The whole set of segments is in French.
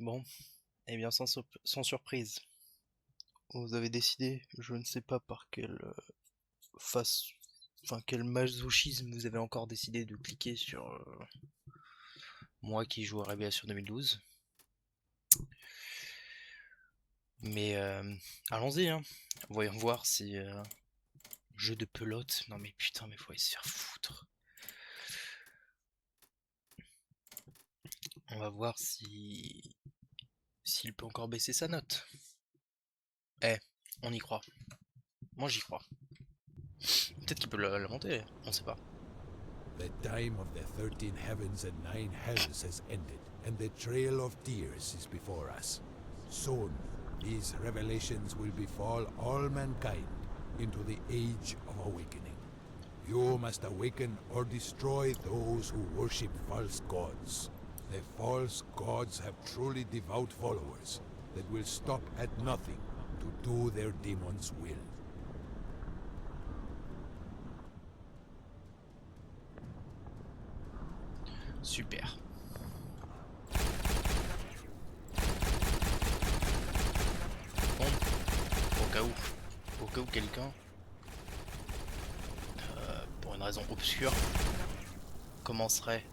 Bon, eh bien sans surprise, vous avez décidé, je ne sais pas par quelle face, enfin quel masochisme vous avez encore décidé de cliquer sur moi qui joue à Révélation 2012. Mais allons-y, hein. Voyons voir si jeu de pelote. Non mais putain, mais faut aller se faire foutre. On va voir si s'il peut encore baisser sa note. Eh, on y croit. Moi j'y crois. Peut-être qu'il peut la monter, on sait pas. The time of the 13 heavens and 9 hells has ended, and the trail of tears is before us. Soon, these revelations will befall all mankind into the age of awakening. You must awaken or destroy those who worship false gods. The false gods have truly devout followers that will stop at nothing to do their demons' will. Super. Bon, au cas où quelqu'un, pour une raison obscure, commencerait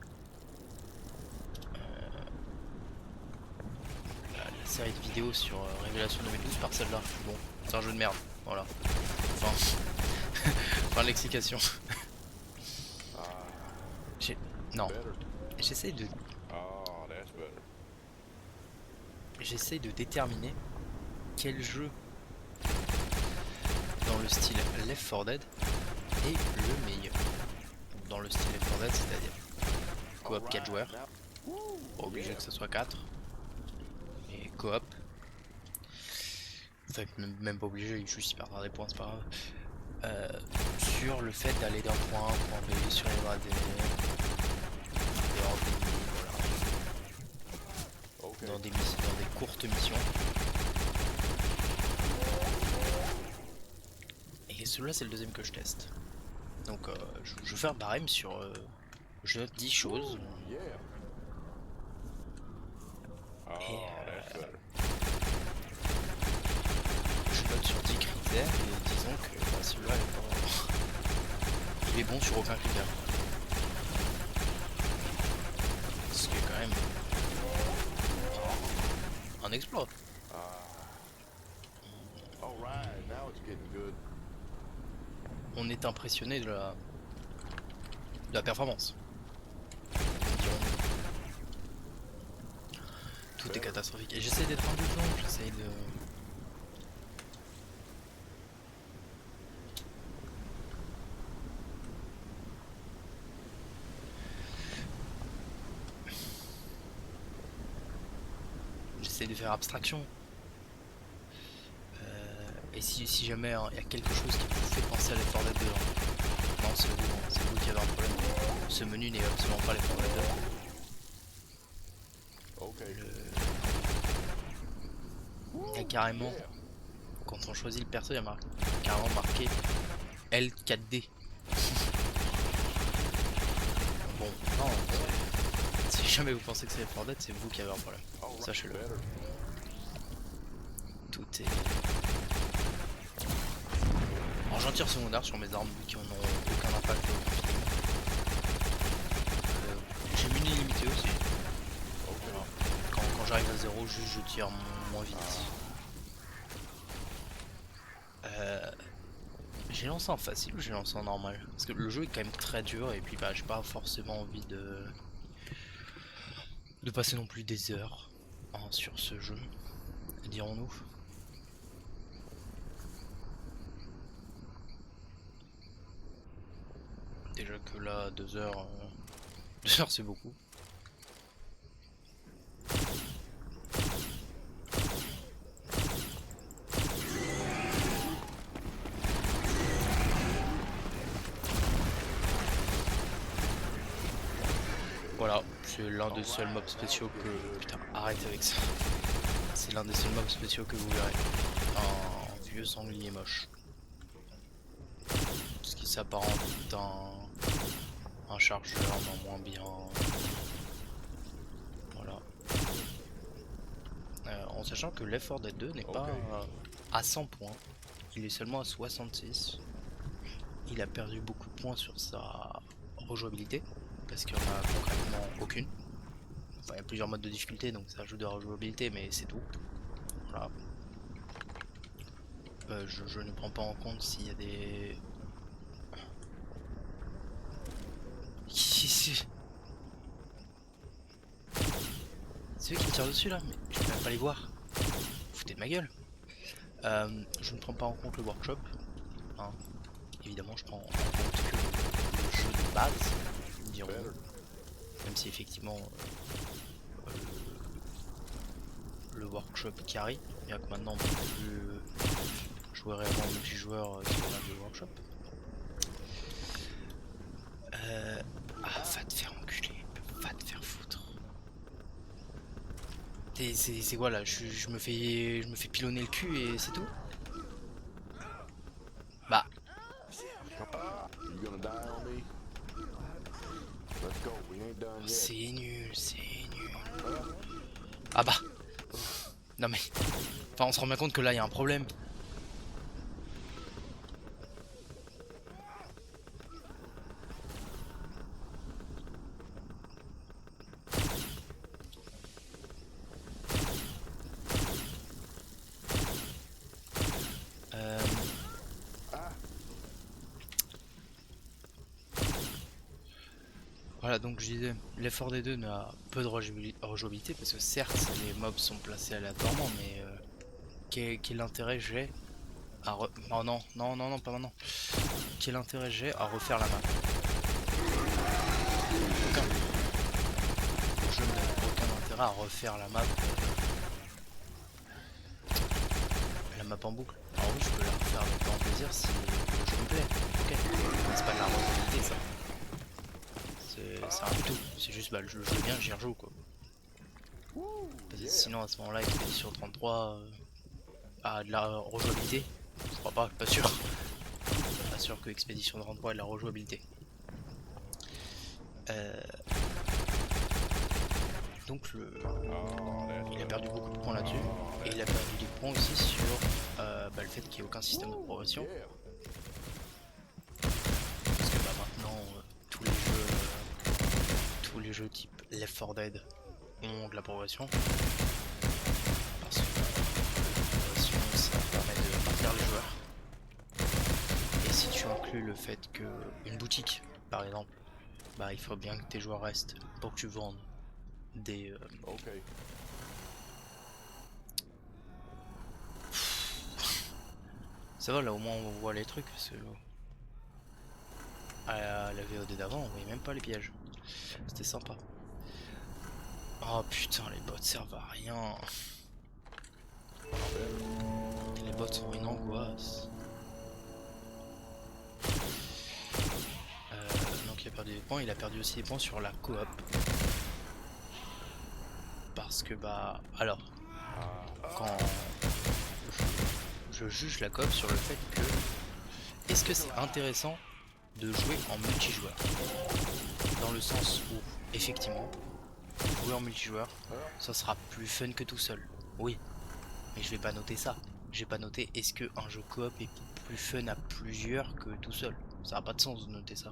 la série de vidéos sur Révélation 2012 par celle-là. Bon, c'est un jeu de merde, voilà. Enfin, enfin l'explication. Non, j'essaye de déterminer quel jeu dans le style Left 4 Dead est le meilleur. Dans le style Left 4 Dead, c'est-à-dire coop 4 joueurs, pas obligé que ce soit 4, et coop, enfin même pas obligé, juste y perdra des points, c'est pas grave. Sur le fait d'aller d'un point A à un point B, sur les gradés, voilà. Dans des courtes missions. Et celui-là c'est le deuxième que je teste. Donc je vais faire barème sur je note 10 choses. Et je note sur 10 critères et disons que bah, celui-là il est bon sur aucun critère. Ce qui est quand même un exploit. On est impressionné de la performance. Tout est catastrophique. Et j'essaie d'être indulgent, j'essaie de... J'essaie de faire abstraction. Et si jamais il y a quelque chose qui vous fait penser à Left 4 Dead 2, non c'est vous qui avez un problème. Ce menu n'est absolument pas Left 4 Dead 2. Il y a carrément, quand on choisit le perso, il y a carrément marqué L4D. Bon, non, si jamais vous pensez que c'est Left 4 Dead, c'est vous qui avez un problème. Sachez-le. Tout est... Alors j'en tire secondaire sur mes armes qui n'ont aucun impact au confinement. J'ai muni limité aussi. Voilà. Quand j'arrive à 0, juste je tire moins vite. J'ai lancé en facile ou j'ai lancé en normal? Parce que le jeu est quand même très dur et puis bah j'ai pas forcément envie de passer non plus des heures sur ce jeu, dirons-nous. Déjà que là 2 heures, 2 heures c'est beaucoup. Voilà, c'est l'un des seuls mobs spéciaux que... Putain, arrête avec ça. C'est l'un des seuls mobs spéciaux que vous verrez. Un vieux sanglier moche. Ce qui s'apparente un chargeur, mais moins bien. Voilà. en sachant que Left 4 Dead 2 n'est pas à 100 points, il est seulement à 66. Il a perdu beaucoup de points sur sa rejouabilité, parce qu'il n'y en a concrètement aucune. Enfin, il y a plusieurs modes de difficulté, donc ça ajoute de la rejouabilité, mais c'est tout. Voilà. Je ne prends pas en compte s'il y a des... C'est eux qui me tirent dessus là, mais je peux même pas les voir. Foutez de ma gueule. Je ne prends pas en compte le workshop. Hein. Évidemment, je prends en compte que le jeu de base, dirons. Même si effectivement le workshop carry, bien que maintenant on peut plus jouer réellement en multijoueur sur le workshop. Va te faire enculer, va te faire foutre. C'est quoi là, je me fais pilonner le cul et c'est tout. Bah. C'est nul, c'est nul. Ah bah. Non mais. Enfin on se rend bien compte que là il y a un problème. Voilà, donc je disais, Left 4 Dead 2 a peu de rejouabilité parce que certes les mobs sont placés aléatoirement, mais quel intérêt j'ai à oh non, pas maintenant. Quel intérêt j'ai à refaire la map? Aucun. Je ne donne aucun intérêt à refaire la map en boucle. Alors oui, je peux la refaire avec grand plaisir si le jeu me plaît. Ok, mais c'est pas de la rejouabilité ça. C'est un tout, c'est juste bah, le jeu bien, j'y rejoue quoi. Parce que sinon à ce moment là, Expédition 33 a de la rejouabilité. Je crois pas, pas sûr. Pas sûr que Expédition 33 ait de la rejouabilité. Donc il a perdu beaucoup de points là-dessus. Et il a perdu des points aussi sur le fait qu'il n'y ait aucun système de progression. Parce que bah, maintenant tous les jeux type Left 4 Dead ont de la progression. Parce que la progression ça permet de maintenir les joueurs. Et si tu inclus le fait que une boutique par exemple, bah il faut bien que tes joueurs restent pour que tu vendes des ça va là, au moins on voit les trucs parce que à la VOD d'avant on voyait même pas les pièges. C'était sympa. Oh putain, les bots servent à rien. Les bots sont une angoisse. Donc il a perdu des points, il a perdu aussi des points sur la coop. Parce que bah alors quand je juge la coop sur le fait que est-ce que c'est intéressant de jouer en multijoueur, dans le sens où effectivement jouer en multijoueur ça sera plus fun que tout seul, oui, mais je vais pas noter ça, j'ai pas noté est-ce que un jeu coop est plus fun à plusieurs que tout seul, ça n'a pas de sens de noter ça.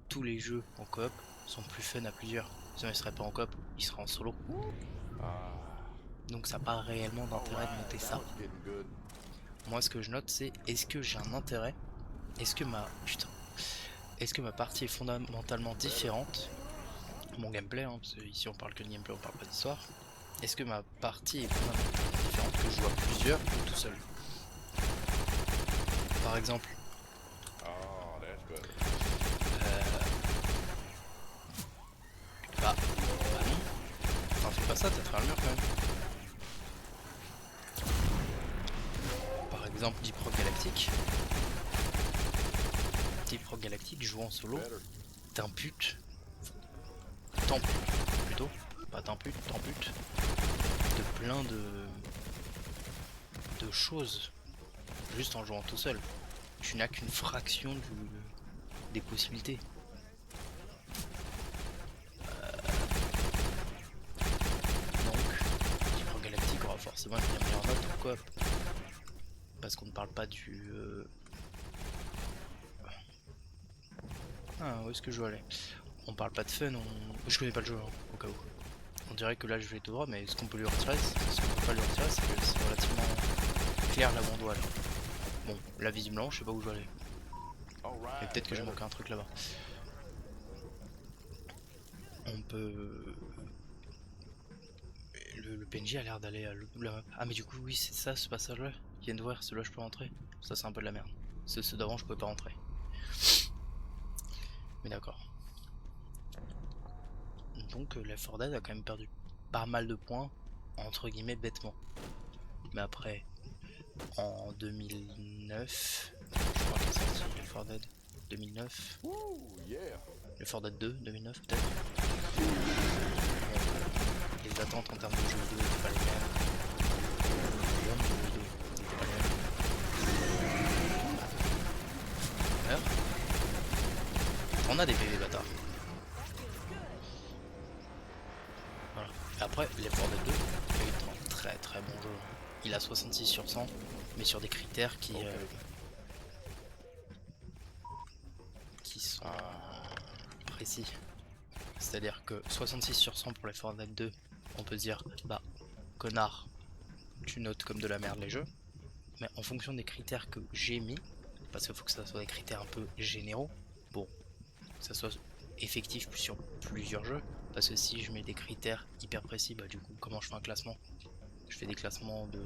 Tous les jeux en coop sont plus fun à plusieurs, sinon ils seraient pas en coop, ils seraient en solo, donc ça n'a pas réellement d'intérêt de noter ça. Moi ce que je note c'est est-ce que j'ai un intérêt, est-ce que ma partie est fondamentalement différente, mon gameplay, hein, parce que ici on parle que de gameplay, on parle pas d'histoire. Est-ce que ma partie est fondamentalement différente que je joue à plusieurs ou tout seul? Par exemple, bah non, enfin fais pas ça, t'as travers le mur quand même. Par exemple, Deep Rock Galactic. Deep Rock Galactic joue en solo, t'imputes, plutôt, pas t'imputes, de plein de choses, juste en jouant tout seul. Tu n'as qu'une fraction des possibilités. Donc, Deep Rock Galactic aura forcément une bien meilleure note en coop. Parce qu'on ne parle pas du... Ah, où est-ce que je veux aller? On parle pas de fun, je connais pas le jeu, hein, au cas où. On dirait que là je vais tout droit, mais ce qu'on peut lui retirer, ce qu'on peut pas lui retirer, c'est que c'est relativement clair là où on doit aller. Bon, là visiblement, je sais pas où je vais aller. Mais peut-être que j'ai manqué un truc là-bas. On peut... Le PNJ a l'air d'aller à l'autre bout de la map. Ah mais du coup oui c'est ça ce passage là qui vient d'ouvrir, celui-là je peux rentrer. Ça c'est un peu de la merde. Ceux d'avant je pouvais pas rentrer. Mais d'accord. Donc Left 4 Dead a quand même perdu pas mal de points, entre guillemets bêtement. Mais après, en 2009, je crois qu'il est sorti Left 4 Dead 2009. Left 4 Dead 2, 2009 peut-être. Les attentes en termes de jeux vidéo n'étaient pas les mêmes. Les jeux vidéo n'étaient pas les mêmes. Alors, on a des PV bâtards. Voilà. Et après, Left 4 Dead 2 est un très très bon jeu. Il a 66 sur 100, mais sur des critères qui sont précis. C'est-à-dire que 66 sur 100 pour Left 4 Dead 2, on peut se dire, bah, connard, tu notes comme de la merde les jeux. Mais en fonction des critères que j'ai mis, parce qu'il faut que ça soit des critères un peu généraux, bon, que ça soit effectif sur plusieurs jeux, parce que si je mets des critères hyper précis, bah du coup, comment je fais un classement? Je fais des classements entre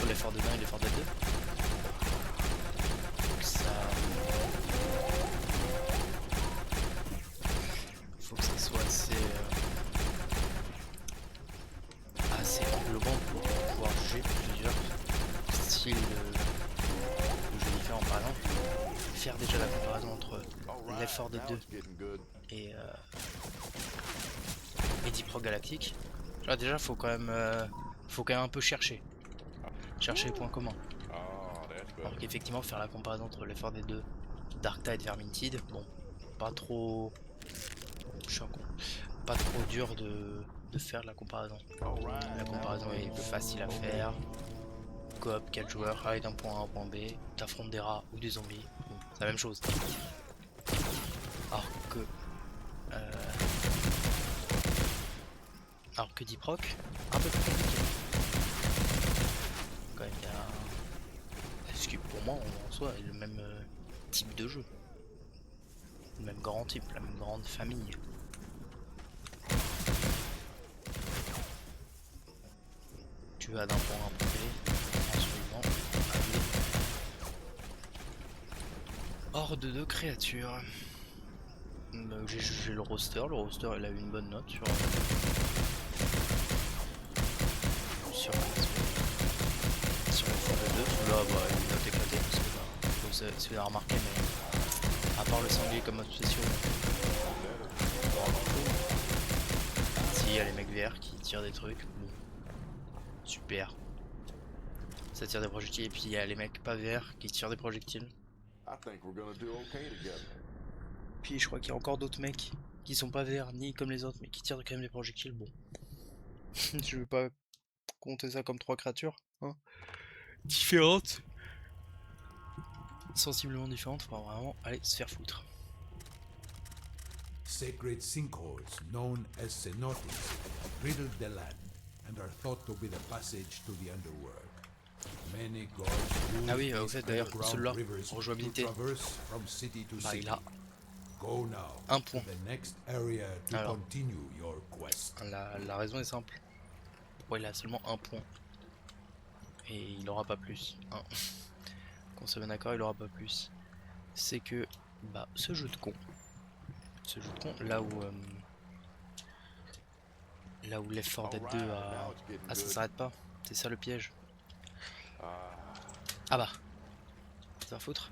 Left 4 Dead 1 et Left 4 Dead 2. Donc ça... faut que ça soit assez englobant pour pouvoir juger plusieurs styles de jeux différents. Par exemple, faire déjà la comparaison entre Left 4 Dead 2 et Deep Rock Galactic. Là déjà faut quand même un peu chercher les points communs. Alors qu'effectivement faire la comparaison entre Left 4 Dead 2, Dark Tide, Vermintide, bon, pas trop... Je suis un con. Pas trop dur de faire la comparaison. La comparaison est facile à faire. Coop, 4 joueurs, aller d'un point A à un point B, t'affrontes des rats ou des zombies, bon, c'est la même chose. Alors que Deep Rock, un peu plus compliqué. Quand même, il y a... Ce qui pour moi en soi est le même type de jeu. Le même grand type, la même grande famille. Tu vas d'un point A à un point B, en suivant, horde de créatures. J'ai jugé le roster il a eu une bonne note sur la Forêt 2, là bah une note éclatée parce que bah, si vous avez remarqué mais à part le sanglier comme mode spécial, si il y a les mecs verts qui tirent des trucs, bon, super. Ça tire des projectiles et puis il y a les mecs pas verts qui tirent des projectiles. Puis je crois qu'il y a encore d'autres mecs qui sont pas verts ni comme les autres mais qui tirent quand même des projectiles, bon. Je veux pas compter ça comme 3 créatures, hein. Différentes. Sensiblement différentes, faut vraiment aller se faire foutre. Sacred sinkholes, known as cenotes, riddle the land and are thought to be the passage to the underworld. Many gods ah oui, au fait d'ailleurs, celui-là, rejouabilité, bah, il a un point. Alors, la raison est simple. Pourquoi il a seulement un point et il aura pas plus, hein. Qu'on se met d'accord, il aura pas plus. C'est que, bah, ce jeu de con, là où Left 4 Dead 2 a... Ah, ça s'arrête pas, c'est ça le piège. Ah bah, c'est un foutre.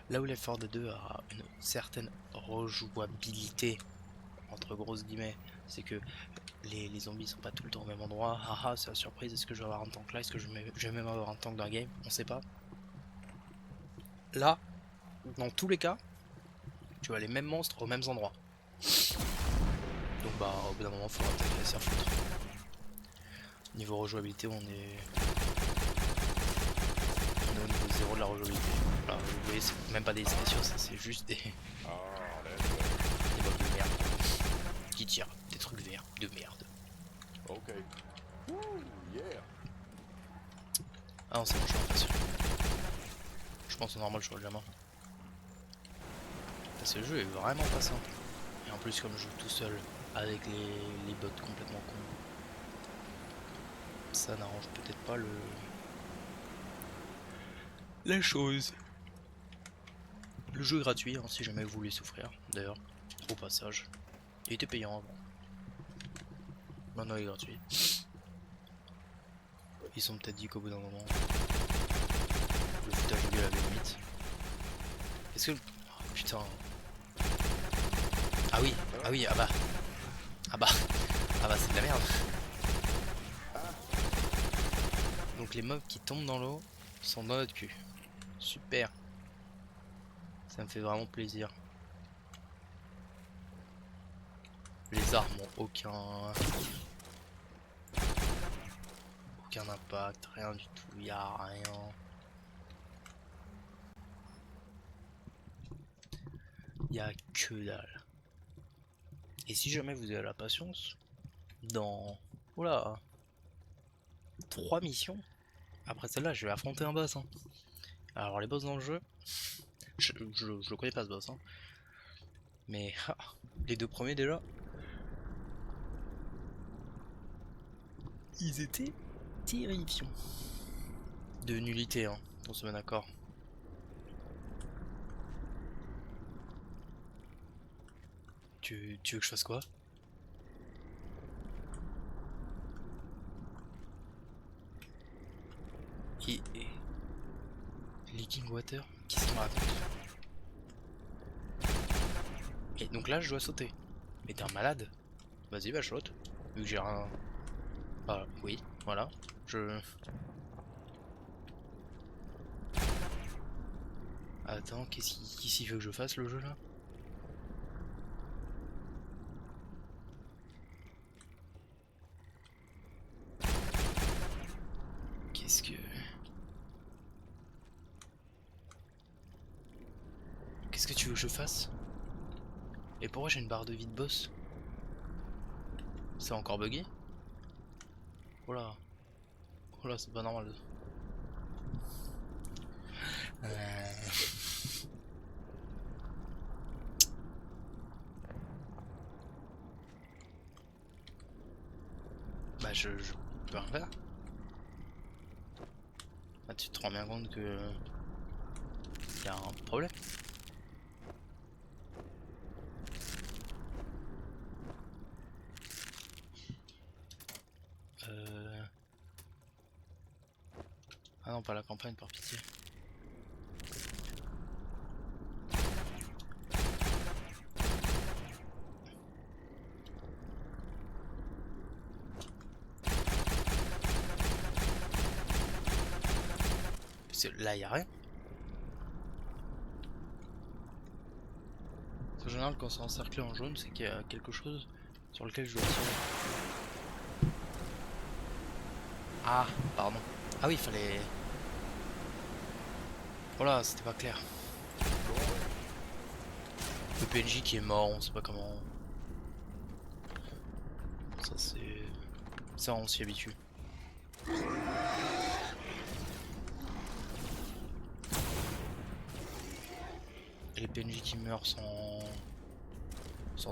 Là où Left 4 Dead 2 a une certaine rejouabilité, entre grosses guillemets, c'est que les zombies sont pas tout le temps au même endroit. Haha, c'est la surprise, est-ce que je vais avoir un tank là, est-ce que je vais même avoir un tank dans la game, on sait pas. Là, dans tous les cas, tu as les mêmes monstres aux mêmes endroits. Donc bah au bout d'un moment faut peut-être laisser foutre. Niveau rejouabilité, on est au niveau 0 de la rejouabilité. Voilà, vous voyez, c'est même pas des spéciaux, ça c'est juste des mobs de merde qui tirent des trucs verts de merde. Ok. Woo, yeah. Ah non, c'est bon, je suis en facile. Je pense au normal, je serai déjà mort. Parce que le jeu est vraiment pas simple. Et en plus, comme je joue tout seul avec les bots complètement cons, ça n'arrange peut-être pas la chose. Le jeu est gratuit, hein, si jamais vous voulez souffrir, d'ailleurs, au passage. Il était payant avant. Maintenant il est gratuit. Ils sont peut-être dit qu'au bout d'un moment, le foutage de gueule avait limite. Est-ce que... Oh, putain... Ah oui, ah oui, ah bah... Ah bah... Ah bah c'est de la merde. Donc les mobs qui tombent dans l'eau sont dans notre cul. Super. Ça me fait vraiment plaisir. Les armes ont aucun impact, rien du tout, y a rien. Y a que dalle. Et si jamais vous avez la patience, dans... Oula, 3 missions, après celle-là je vais affronter un boss. Hein. Alors les boss dans le jeu, je le connais pas ce boss. Hein. Mais les 2 premiers déjà, ils étaient terrifiants. De nullité, hein, on se met d'accord. Tu veux que je fasse quoi? Et Leaking Water? Qu'est-ce qu'il me raconte? Et donc là je dois sauter. Mais t'es un malade? Vas-y bah je saute. Vu que j'ai un... Ah oui, voilà. Attends, qu'est-ce qu'il veut que je fasse le jeu là? Qu'est-ce que tu veux que je fasse? Et pourquoi j'ai une barre de vie de boss? C'est encore bugué? Oh là. Oh là, c'est pas normal. Bah je peux rien faire. Ah, tu te rends bien compte que... y a un problème. Ah non, pas la campagne, par pitié. Parce que là, y a rien. En général, quand c'est encerclé en jaune, c'est qu'il y a quelque chose sur lequel je dois tirer. Ah, pardon. Ah oui, il fallait... Voilà, c'était pas clair. Le PNJ qui est mort, on sait pas comment... Ça c'est... Ça on s'y habitue. Et les PNJ qui meurent sans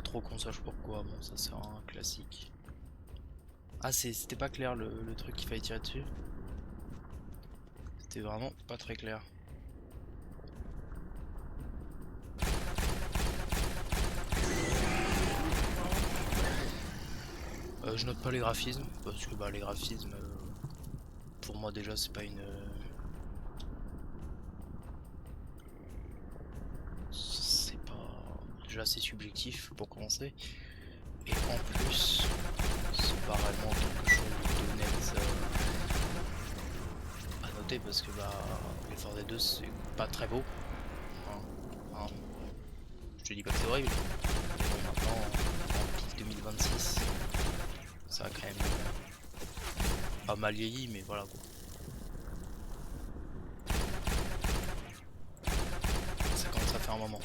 trop qu'on sache pourquoi, bon ça c'est un classique. Ah c'était pas clair le truc qu'il fallait tirer dessus. C'était vraiment pas très clair. Je note pas les graphismes, parce que bah les graphismes, pour moi déjà c'est pas une... c'est pas... Déjà assez subjectif pour commencer. Et en plus, c'est pas vraiment quelque chose d'honnête à noter, parce que bah l'effort des deux c'est pas très beau. Enfin, je te dis pas que c'est horrible. Mais bon, maintenant, en pic 2026, ça va quand même pas mal vieilli, mais voilà quoi. Ça commence à faire un moment.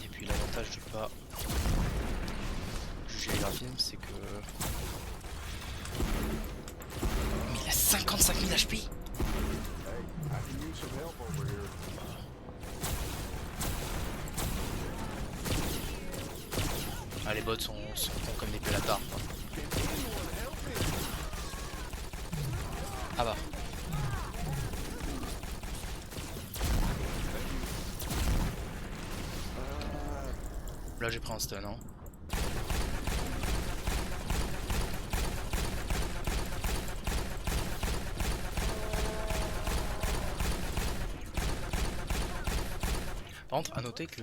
Et puis l'avantage de pas juger les graphismes, c'est que... Mais il a 55 000 HP. Hey, I can use some help over here. Ah, les bots sont cons comme des pélatards. Ah bah. Là j'ai pris un stun, hein. Par contre, à noter que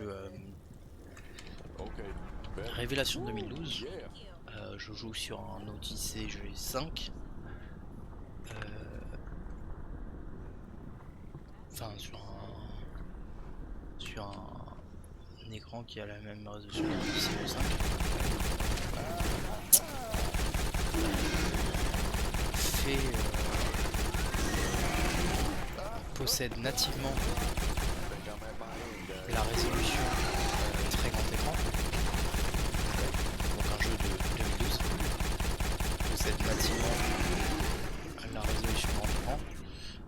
Okay. Better. Révélation 2012, Yeah. je joue sur un Odyssey G5. Enfin, sur un écran qui a la même résolution que l'Odyssey G5. Possède nativement Think I'm at my end, guys. la résolution très grand écran. Donc un jeu de 2012 possède nativement la résolution grand écran,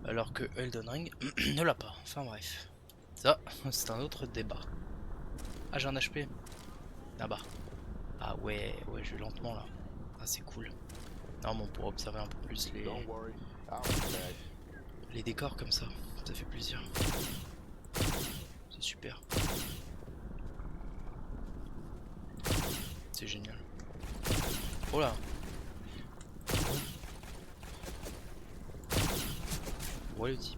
alors que Elden Ring ne l'a pas. Enfin bref, ça c'est un autre débat. Ah, j'ai un HP là-bas. Ah ouais, je vais lentement là. Ah, c'est cool. Non, mais on pourra observer un peu plus Don't worry. I'll be back. les décors comme ça fait plaisir. C'est super. C'est génial. Oh là. Ouais, le type.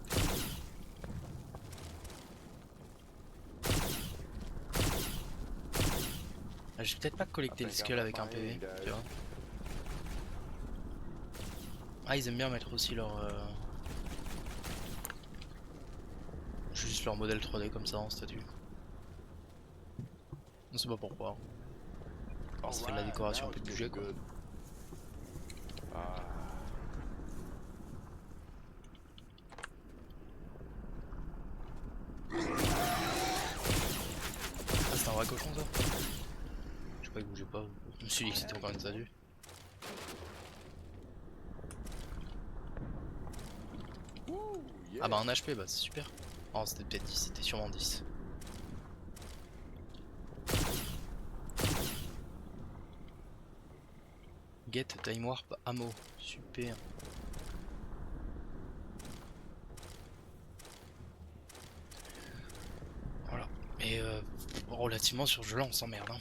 Ah, j'ai peut-être pas collecté le skull avec un PV, tu vois. Ah, ils aiment bien mettre aussi leur juste leur modèle 3D comme ça en statue. On sait pas pourquoi. Alors, ça fait de la décoration un peu de budget quoi. Ah, Ah, c'est un vrai cochon ça. Je sais pas, il bougeait pas. Je me suis dit que c'était encore une statue. woo, yeah. Ah bah un HP, bah c'est super. Oh, c'était peut-être 10, c'était sûrement 10. Get Time Warp Ammo, super. Voilà. Et relativement sur ce jeu là on s'emmerde, hein.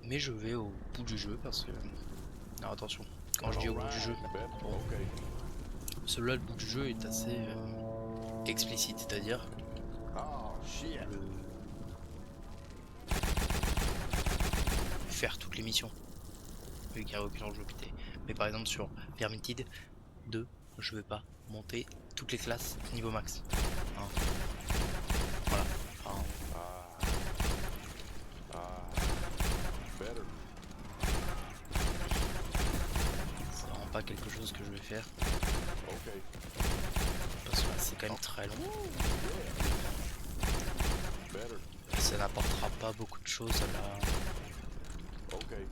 Mais je vais au bout du jeu parce que... Alors attention, quand je dis au bout du jeu, Bet. bon, Okay. celui-là le bout du jeu est assez explicite, c'est-à-dire Oh shit. faire toutes les missions. Vu qu'il n'y a aucun enjeu pété. Mais par exemple sur Permitted 2, je vais pas monter toutes les classes niveau max. Hein. Voilà. Hein. Better. C'est vraiment pas quelque chose que je vais faire. Okay. Parce que c'est quand même très long. Better. Et ça n'apportera pas beaucoup de choses à la... Okay.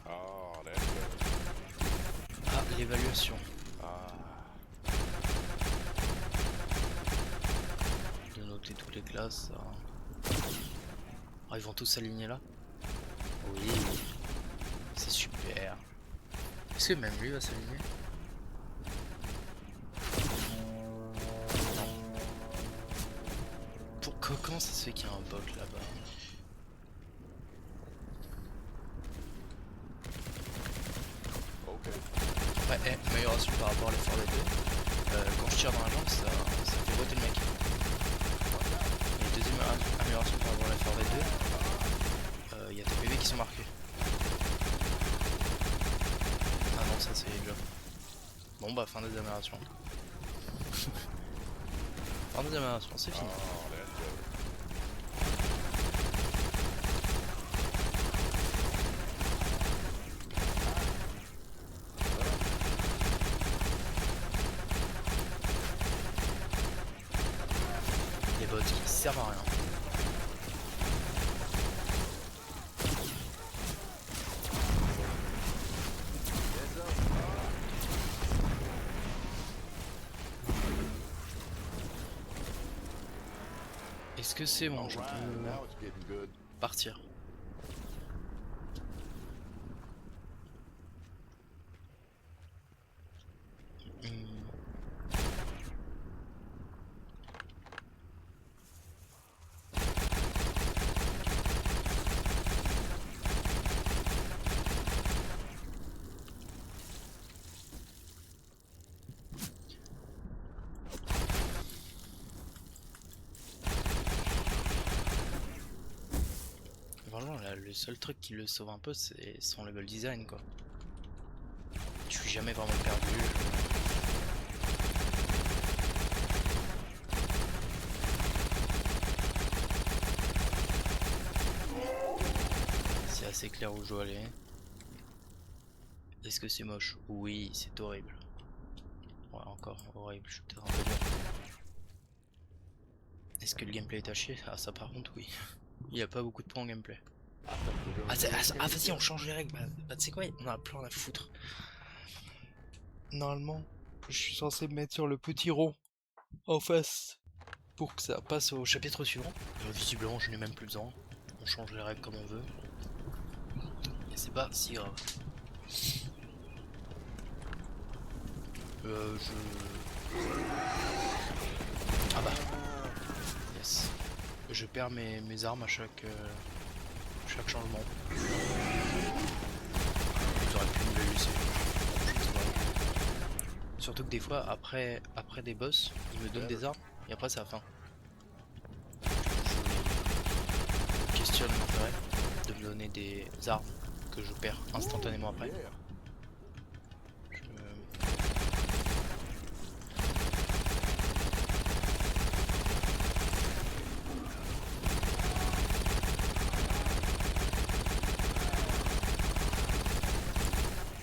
Oh, that's better. Ah, l'évaluation. Ah. De noter toutes les classes. Ah, ils vont tous s'aligner là? Oui. C'est super. Est-ce que même lui va s'aligner? Non. Comment ça se fait qu'il y a un bot là-bas? Okay. Ouais, amélioration par rapport à l'effort des deux. Quand je tire dans la jambe, ça fait boiter le mec. Et deuxième amélioration par rapport à l'effort des deux, il y a des PV qui sont marqués. Ah non, ça c'est déjà. Bon bah, fin des améliorations. Fin des améliorations, c'est fini. Oh, that's better. servent à rien. Est-ce que c'est bon? Je Alright, peux now it's getting good. partir. Hmm. Vraiment, là, le seul truc qui le sauve un peu, c'est son level design, quoi. Je suis jamais vraiment perdu. C'est assez clair où je dois aller. Est-ce que c'est moche? Oui, c'est horrible. Ouais, encore horrible, je suis peut-être un peu dur. Est-ce que le gameplay est à chier? Ah, ça par contre, oui. Il n'y a pas beaucoup de points en gameplay. Ah, vas-y, on change les règles. Bah, tu sais quoi, on a plein à foutre. Normalement, je suis censé me mettre sur le petit rond en face pour que ça passe au chapitre suivant. Visiblement, je n'ai même plus besoin. On change les règles comme on veut. Et c'est pas si grave. Ah bah. Yes. Je perds mes armes à chaque changement. J'aurais pu me les laisser. Je sais pas. Surtout que des fois, après des boss, ils me donnent des armes et après c'est la fin. Je questionne l'intérêt de me donner des armes que je perds instantanément après.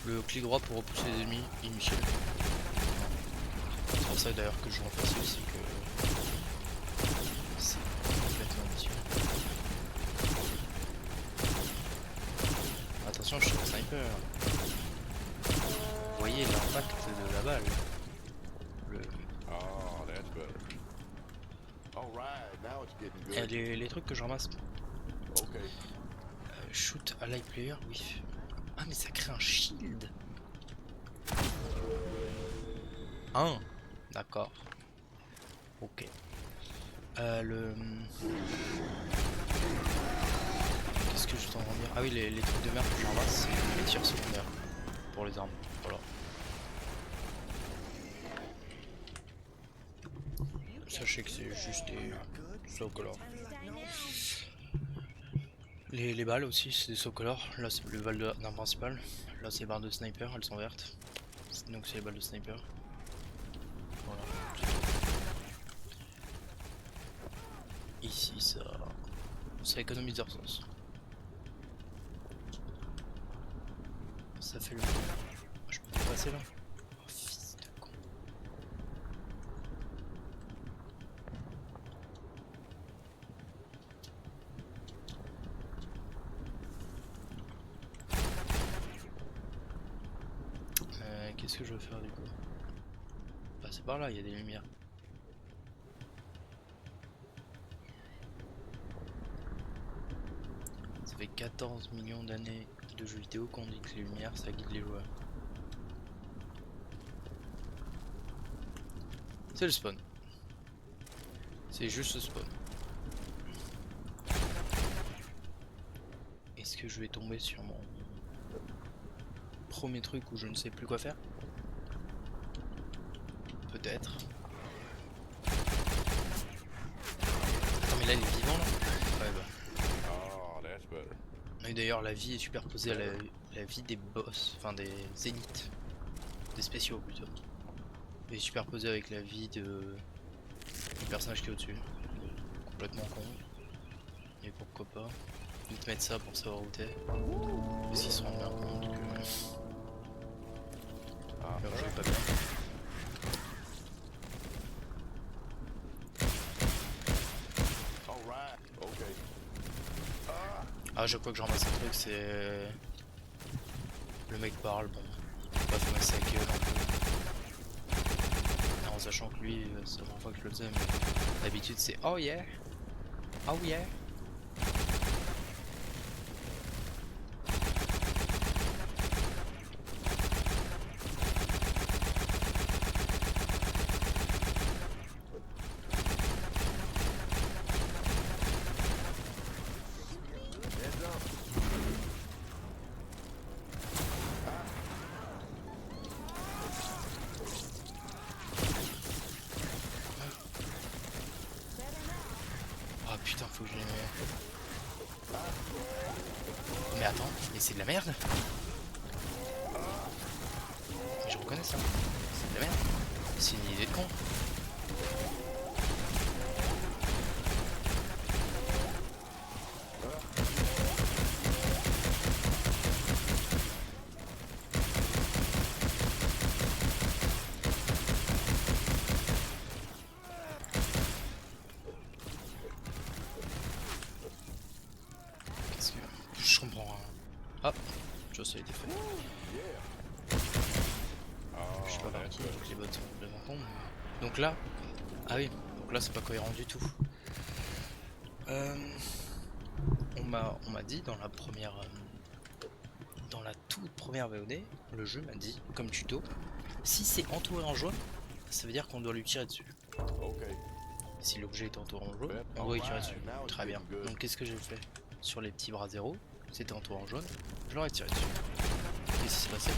Le clic droit pour repousser les ennemis, inutile. C'est pour ça d'ailleurs que je joue en facile, c'est que c'est complètement inutile. Attention, je suis un sniper. Vous voyez l'impact de la balle. Oh, that's better. Alright, now it's getting Et good. les trucs que je ramasse. Okay. Shoot à live player, oui. Ah mais ça crée un shield. Hein. D'accord. Ok. Qu'est-ce que je t'en dire? Ah oui, les trucs de merde que je ramasse, c'est les tirs secondaires pour les armes. Voilà. Sachez que c'est juste des socolores. Les balles aussi, c'est des socolores. Là, c'est le balles d'un principal. Là, c'est les balles de sniper, elles sont vertes. Donc, c'est les balles de sniper. Voilà. Ici, ça économise de ressources. Ça fait le. Je peux pas passer là? Oh, fils de con. Qu'est-ce que je veux faire du coup? Bah, c'est par là, il y a des lumières. Ça fait 14 millions d'années de jeux vidéo qu'on dit que les lumières ça guide les joueurs. C'est le spawn. C'est juste le spawn. Est-ce que je vais tomber sur mon premier truc où je ne sais plus quoi faire? Peut-être. Attends mais là il est vivant là? Ouais bah. Oh, that's better. Et d'ailleurs la vie est superposée à la vie des boss, enfin des zéniths. Des spéciaux plutôt. Et superposée avec la vie du personnage qui est au-dessus. Complètement con. Et pourquoi pas. Ils te mettent ça pour savoir où t'es. Parce qu'ils se rendent bien compte que leur jeu est pas bien. Ah, je crois que je ramasse un truc, c'est... Le mec parle, bon. Pas fumer sa gueule un peu. En sachant que lui, c'est la première fois que je le faisais, mais d'habitude c'est oh yeah, oh yeah. Ah putain, faut que je les mette. Mais attends, mais c'est de la merde. Mais je reconnais ça. C'est de la merde. C'est une idée de con. Qu'est-ce que... Je comprends rien. Hop, tu vois, ça a été fait. Je sais pas par qui, les bottes sont complètement cons. Donc là, ah oui, donc là c'est pas cohérent du tout. On m'a dit dans la première, dans la toute première VOD, le jeu m'a dit comme tuto, si c'est entouré en jaune, ça veut dire qu'on doit lui tirer dessus. Okay. Si l'objet est entouré en jaune, on doit y tirer dessus. Très bien. Donc qu'est-ce que j'ai fait sur les petits bras zéro? C'était entouré en jaune, je leur ai tiré dessus. Qu'est-ce qui s'est passé?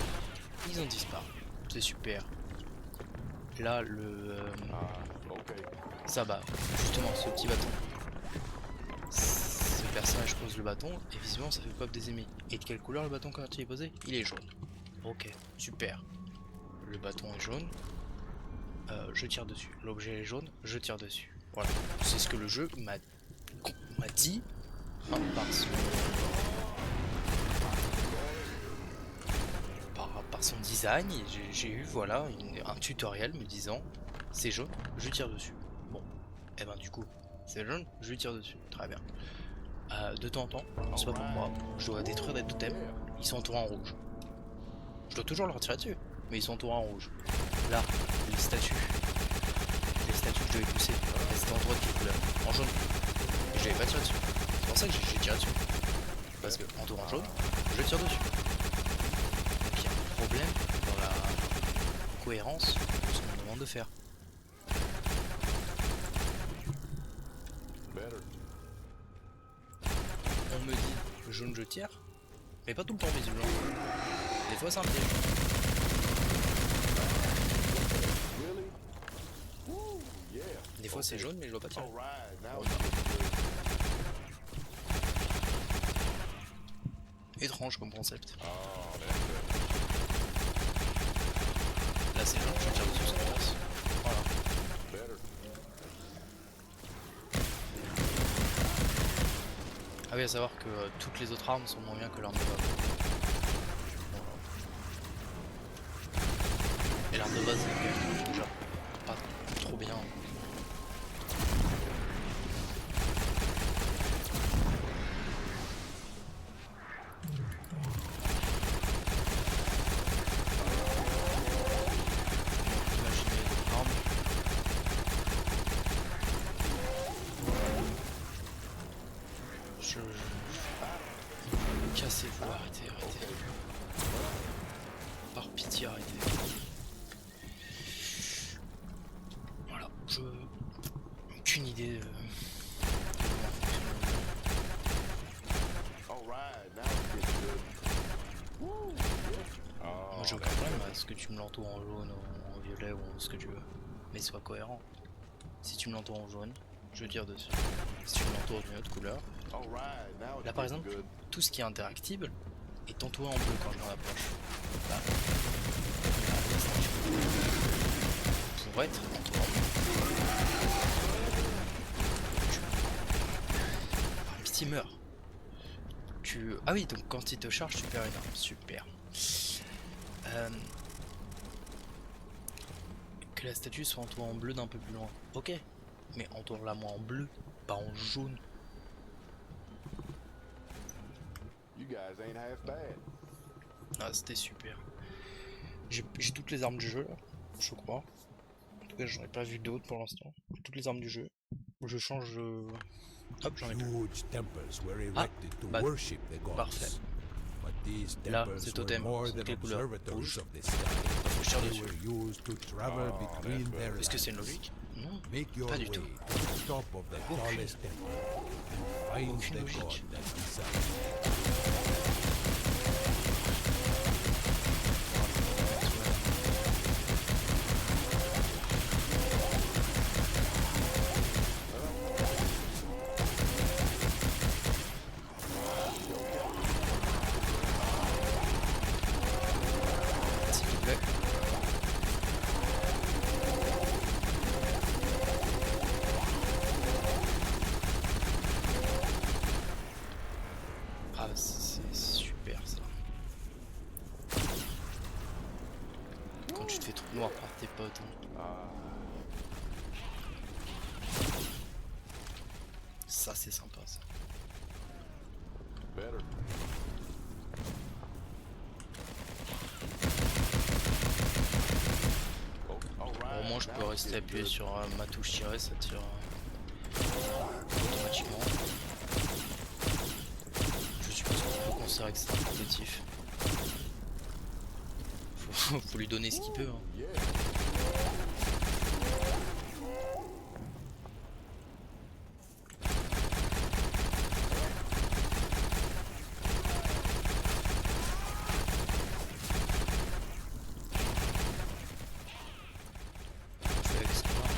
Ils ont disparu. C'est super. Là, le... Okay. ça bah, justement, ce petit bâton. Ce personnage pose le bâton, et visiblement ça fait pop des ennemis. Et de quelle couleur le bâton quand il est posé? Il est jaune. Ok, super. Le bâton est jaune. Je tire dessus. L'objet est jaune, je tire dessus. Voilà. C'est ce que le jeu m'a dit. Hein, par son design, j'ai eu voilà un tutoriel me disant c'est jaune, je tire dessus. Bon, et ben du coup, c'est jaune, je tire dessus. Très bien. De temps en temps, c'est pas pour moi, je dois détruire des totems, ils sont entourés en rouge. Je dois toujours leur tirer dessus, mais ils sont entourés en rouge. Là, les statues que je devais pousser, elles étaient entourées de quelle couleur? En jaune. Et je devais pas tirer dessus. C'est pour ça que j'ai tiré dessus. Parce que entouré en jaune, je tire dessus. Donc il y a un problème dans la cohérence de ce qu'on me demande de faire. Better. On me dit jaune je tire, mais pas tout le temps visiblement. Des fois c'est un piège. Really? Woo, yeah. Des fois c'est jaune mais je dois pas tirer. All right, now it's getting good. Étrange comme concept. Oh, that's good. Là c'est jaune, je tire dessus sans passe. Voilà. Better. Ah oui, à savoir que toutes les autres armes sont moins bien que l'arme de base. Voilà. Et l'arme de base est quand même déjà pas trop bien. Imaginez une arme. Cassez-vous, arrêtez. Par pitié, arrêtez. Voilà, aucune idée de comment fonctionne le jeu. All right, now it's getting good. Woo, yeah. Oh, Moi j'ai aucun problème à ce que tu me l'entoures en jaune ou en violet ou ce que tu veux. Mais sois cohérent. Si tu me l'entoures en jaune, je tire dessus. Si tu me l'entoures d'une autre couleur, all right, now it's là par getting exemple, good. tout ce qui est interactible est entouré en bleu quand je m'en approche. Là, la statue pourrait être entourée en bleu. Par pitié, meurs. Ah oui, donc quand il te charge, tu perds une arme. Super. Que la statue soit entourée en bleu d'un peu plus loin. Ok, mais entoure-la moi en bleu, pas en jaune. You guys ain't half bad. Ah, c'était super. J'ai toutes les armes du jeu, là, je crois. En tout cas, j'en ai pas vu d'autres pour l'instant. J'ai toutes les armes du jeu. Je change. Hop, j'en ai plus. Huge temples were Ah, erected to bah, worship the gods. parfait. But these Là, temples c'est were totem. more C'est than quelle couleur? observatories Rouge. of the sky. Faut que je tire They dessus. were used to travel between their Est-ce que c'est une lands. logique? Non. Make your Pas way du to tout. the top of the tallest temple and find Aucune the logique. god that resides. S'il te plaît. Ah, c'est super ça. Quand tu te fais trop noir par tes potes. Hein. Ça, c'est sympa ça. Better. Oh, all right. Au moins, je peux Now it's rester getting appuyé good. sur ma touche tirée, ça tire automatiquement. Je suppose qu'on peut considérer que c'est un compétitif. Faut lui donner ce qu'il peut. Hein. Yeah. Fais avec ce qu'on a.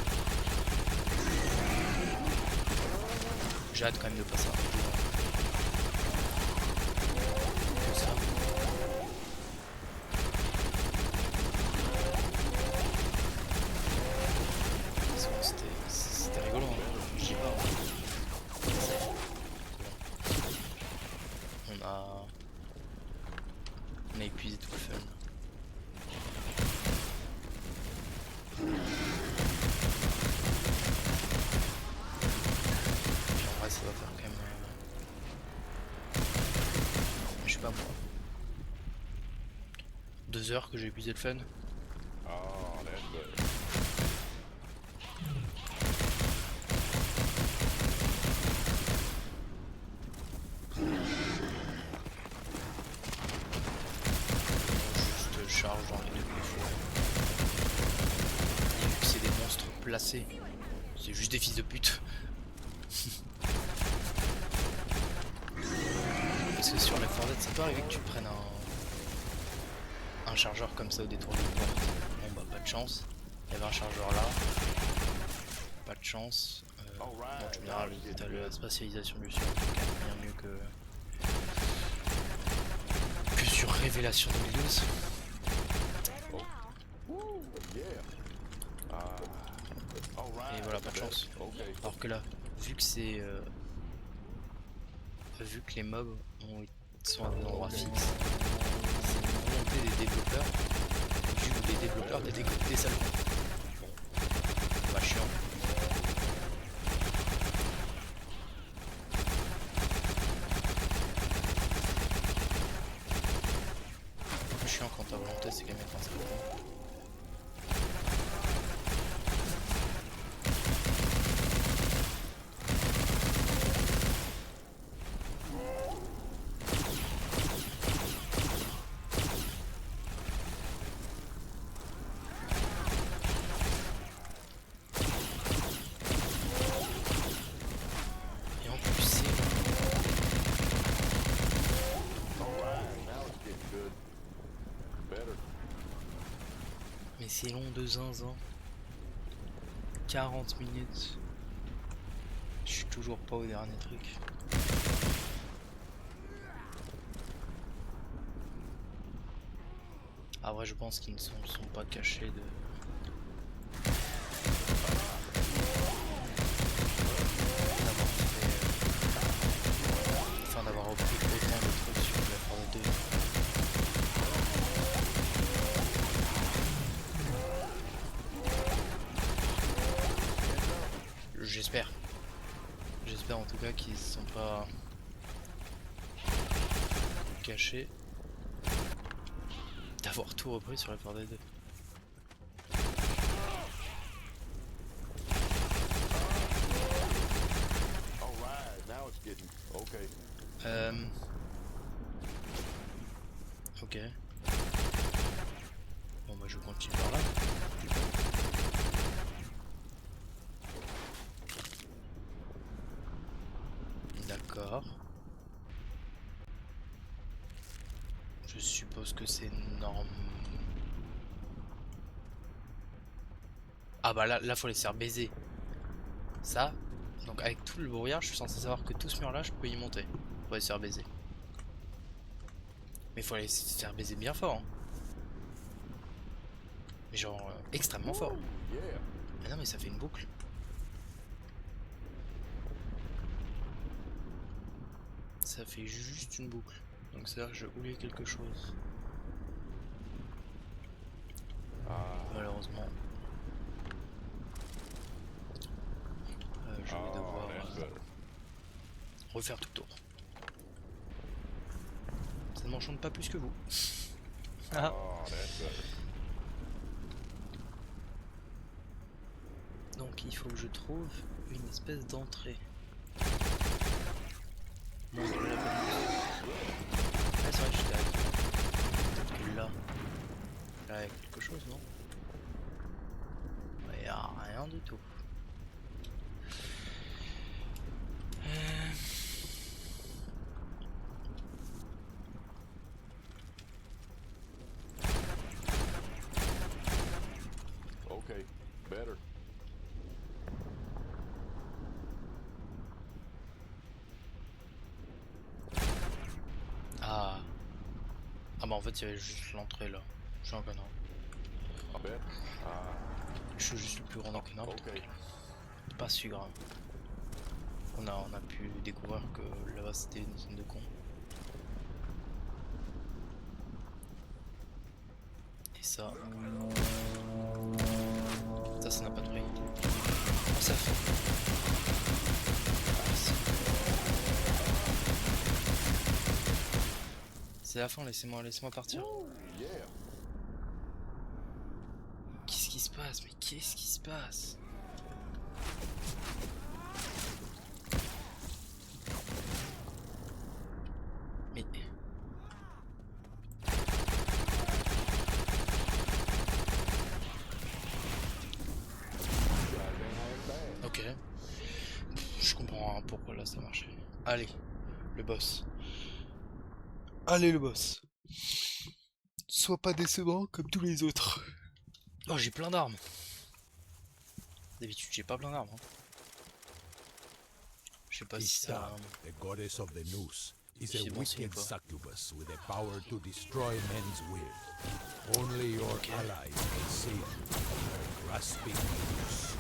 J'ai hâte quand même de passer un peu comme ça. Parce que c'était rigolo, hein. Je dis pas. Hein. On a épuisé tout le fun. Puis en vrai, ça va faire quand même. Je sais pas moi. 2 heures que j'ai épuisé le fun. Oh, that's good. Juste charge dans les deux qu'il faut. Et vu que c'est des monstres placés, c'est juste des fils de pute. Parce que sur les 4 Dead, ça peut arriver que tu prennes un chargeur comme ça au détour d'une porte. Bon bah pas de chance. Il y avait un chargeur là. Pas de chance. Bon, tu me diras, t'as la spatialisation du son, c'est quand même bien mieux que sur Révélation 2012. Yeah. All right. Et voilà, pas de chance. Okay. Alors que là, vu que c'est vu que les mobs sont à des endroits fixes, c'est une volonté des développeurs, du des développeurs de décoder des salles. Bon, pas chiant. Un peu chiant quand ta volonté c'est quand même un salon. Et en plus c'est All right. Now it's getting good. Better. mais c'est long de zinzin. 40 minutes. Je suis toujours pas au dernier truc. Ah vrai je pense qu'ils ne sont pas cachés de. D'avoir fait. Enfin d'avoir repris autant de trucs sur la Force 2. J'espère. J'espère en tout cas qu'ils sont pas. caché d'avoir tout repris sur Left 4 Dead 2. Alright, now it's getting okay. Ok. Bon bah je continue par là. D'accord. Je suppose que c'est normal. Ah bah là faut les faire baiser. Ça. Donc avec tout le brouillard, je suis censé savoir que tout ce mur là, je peux y monter. Pour les faire baiser. Mais il faut les faire baiser bien fort. Hein. Mais genre extrêmement fort. Yeah. Mais non mais ça fait une boucle. Ça fait juste une boucle. Donc c'est-à-dire que j'ai oublié quelque chose. Malheureusement. Je vais devoir refaire tout le tour. Ça ne m'enchante pas plus que vous. Ah. Oh, that's better. Donc il faut que je trouve une espèce d'entrée. Non, je l'ai pas vu. Ah, c'est vrai que j'étais avec. Peut-être que là. Là, il y a quelque chose, non? Il n'y a rien du tout. Okay, better. Ah. Ah bah en fait il y avait juste l'entrée là. Je suis un connard. I bet. Je suis juste le plus grand des connards. Okay. Pas si grave. On a pu découvrir que là-bas c'était une zone de con. Et ça. Ça n'a pas de prix. Oh, ça fait. C'est la fin, laissez-moi partir. Yeah. Qu'est-ce qui se passe? Mais qu'est-ce qui se passe? Mais... Ok. Je comprends pourquoi là ça marchait. Allez, le boss. Allez le boss. Sois pas décevant comme tous les autres. Oh j'ai plein d'armes. D'habitude j'ai pas plein d'armes. Hein. Je sais pas si ça... Ishtar, the goddess of the noose, is C'est a bon signe, wicked quoi. succubus with the power to destroy men's will. Only your allies can save you from her grasping noose.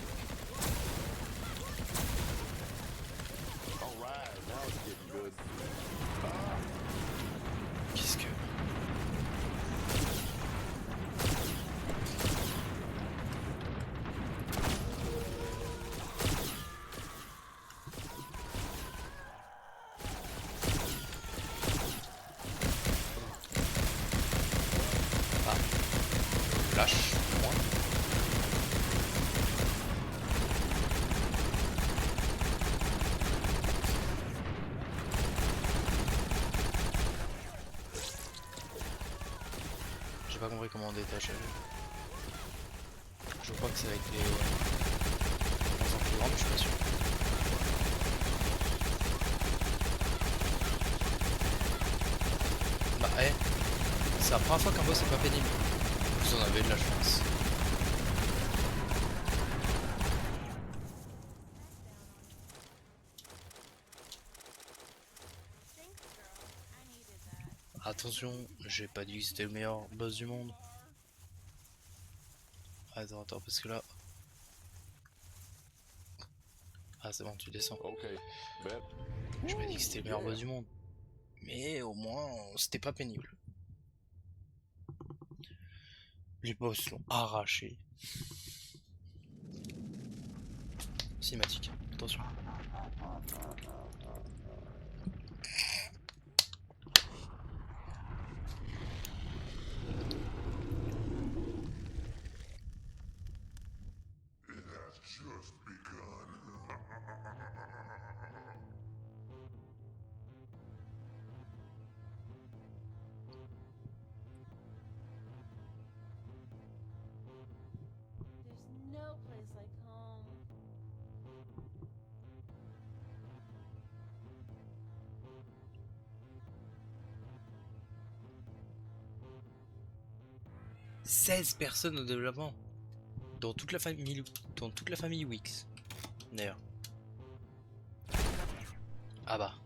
Alright, now it's getting good. Qu'est-ce que... Lâche, moi. J'ai pas compris comment on détache. Je crois que c'est avec les... mais je suis pas sûr. Bah c'est la première fois qu'un boss est pas pénible. Vous en avez de la chance. Attention, j'ai pas dit que c'était le meilleur boss du monde. Attends, parce que là... Ah c'est bon, tu descends. Okay, bet. Je pas dit que c'était le meilleur boss du monde. Mais au moins, c'était pas pénible. Les boss l'ont arraché. Cinématique, attention. 16 personnes au développement. Dans toute la famille Wix. D'ailleurs. Ah bah.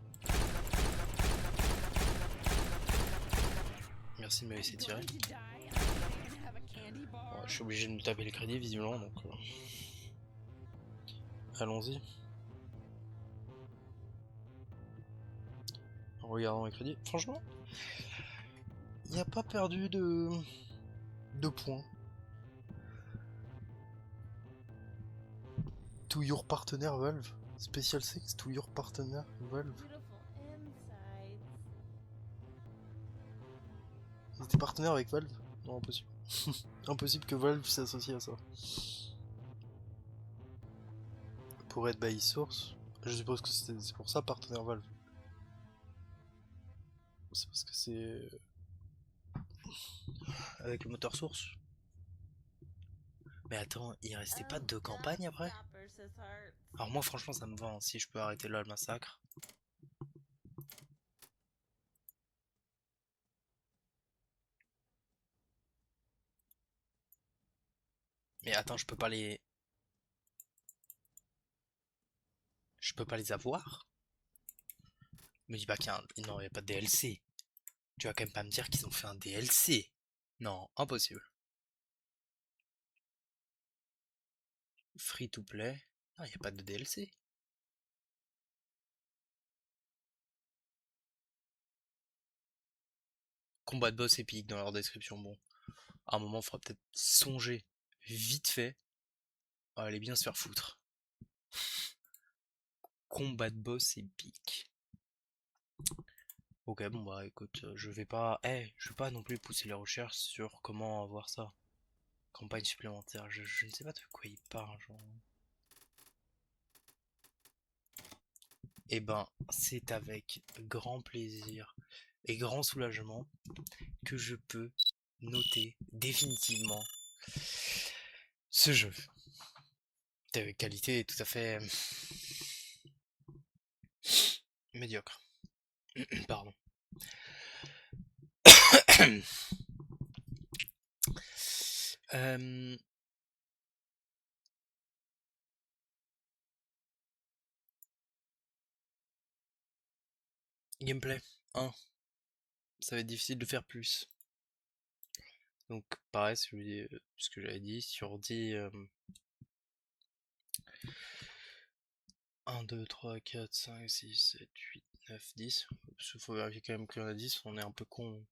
Merci de me laisser tirer. Ouais, je suis obligé de me taper les crédits visiblement donc. Allons-y. Regardons les crédits. Franchement, il n'y a pas perdu de points. To your partner Valve. Special sex to your partner Valve. Ils étaient partenaires avec Valve? Non, impossible. Impossible que Valve s'associe à ça. Pour être by source, je suppose que c'est pour ça partenaire Valve. C'est parce que c'est avec le moteur source. Mais attends, il restait pas 2 campagnes après? Alors moi franchement ça me va, hein, si je peux arrêter là le massacre. Mais attends, je peux pas les avoir? Me dis pas qu'il y a un... Non, il y a pas de DLC. Tu vas quand même pas me dire qu'ils ont fait un DLC. Non, impossible. Free to play. Non, il n'y a pas de DLC. Combat de boss épique dans leur description. Bon, à un moment, il faudra peut-être songer vite fait à aller bien se faire foutre. Combat de boss épique. Ok, bon bah écoute, je vais pas non plus pousser les recherches sur comment avoir ça. Campagne supplémentaire, je ne sais pas de quoi il parle, genre. Eh ben, c'est avec grand plaisir et grand soulagement que je peux noter définitivement ce jeu. De qualité tout à fait médiocre. Pardon. Gameplay 1. Ça va être difficile de faire plus. Donc pareil, ce que j'avais dit, sur 10... 1, 2, 3, 4, 5, 6, 7, 8, 9, 10. Parce qu'il faut vérifier quand même qu'il y en a 10, on est un peu con.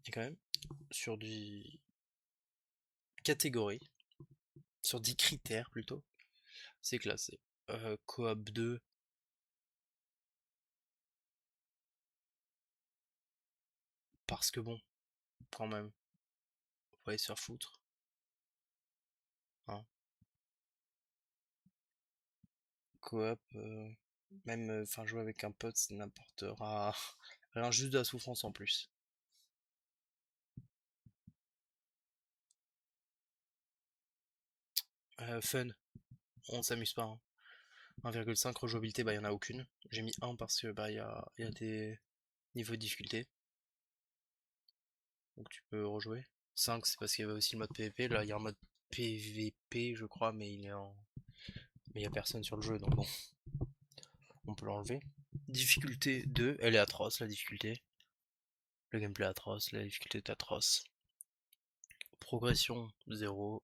Et quand même, sur 10 catégories, sur 10 critères plutôt, c'est classé. Coop 2. Parce que bon, quand même, on va aller se faire foutre. Hein. Coop, même, enfin jouer avec un pote, ça n'apportera rien, juste de la souffrance en plus. Fun, on s'amuse pas. Hein. 1,5 rejouabilité, bah il y en a aucune. J'ai mis 1 parce que bah il y a des niveaux de difficulté. Donc tu peux rejouer. 5 c'est parce qu'il y avait aussi le mode PVP. Là il y a un mode PVP je crois, mais il y a personne sur le jeu donc bon. On peut l'enlever. Difficulté 2, elle est atroce la difficulté. Le gameplay est atroce, la difficulté est atroce. Progression 0.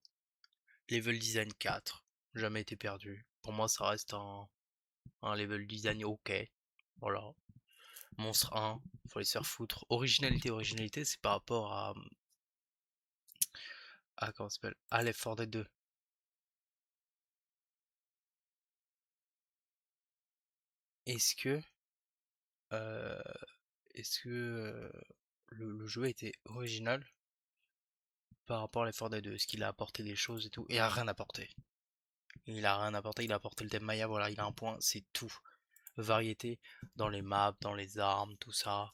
Level design 4. Jamais été perdu. Pour moi ça reste un level design ok. Voilà. Monstre 1, faut les se faire foutre. Originalité, c'est par rapport à comment ça s'appelle? À Left 4 Dead 2. Est-ce que le jeu était original par rapport à Left 4 Dead 2? Est-ce qu'il a apporté des choses et tout? Il a rien apporté. Il a rien apporté, il a apporté le thème Maya, voilà, il a un point, c'est tout. Variété dans les maps, dans les armes, tout ça.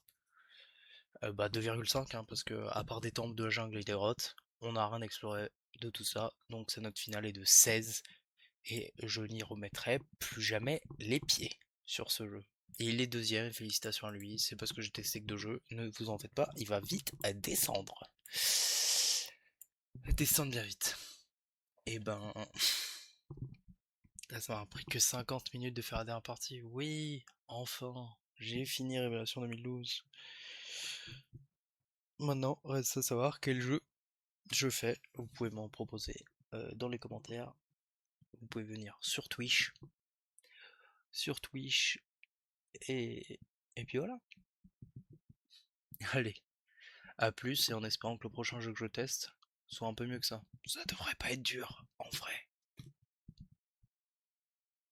2,5 hein, parce que à part des temples de jungle et des grottes, on n'a rien exploré de tout ça. Donc sa note finale est de 16 et je n'y remettrai plus jamais les pieds sur ce jeu. Et il est deuxième, félicitations à lui, c'est parce que j'ai testé que 2 jeux, ne vous en faites pas, il va vite à descendre. descendre bien vite. Et ben, là, ça m'a pris que 50 minutes de faire la dernière partie. Oui, enfin, j'ai fini Révélation 2012. Maintenant, reste à savoir quel jeu je fais. Vous pouvez m'en proposer dans les commentaires. Vous pouvez venir sur Twitch. Et puis voilà. Allez, à plus et en espérant que le prochain jeu que je teste soit un peu mieux que ça. Ça devrait pas être dur, en vrai.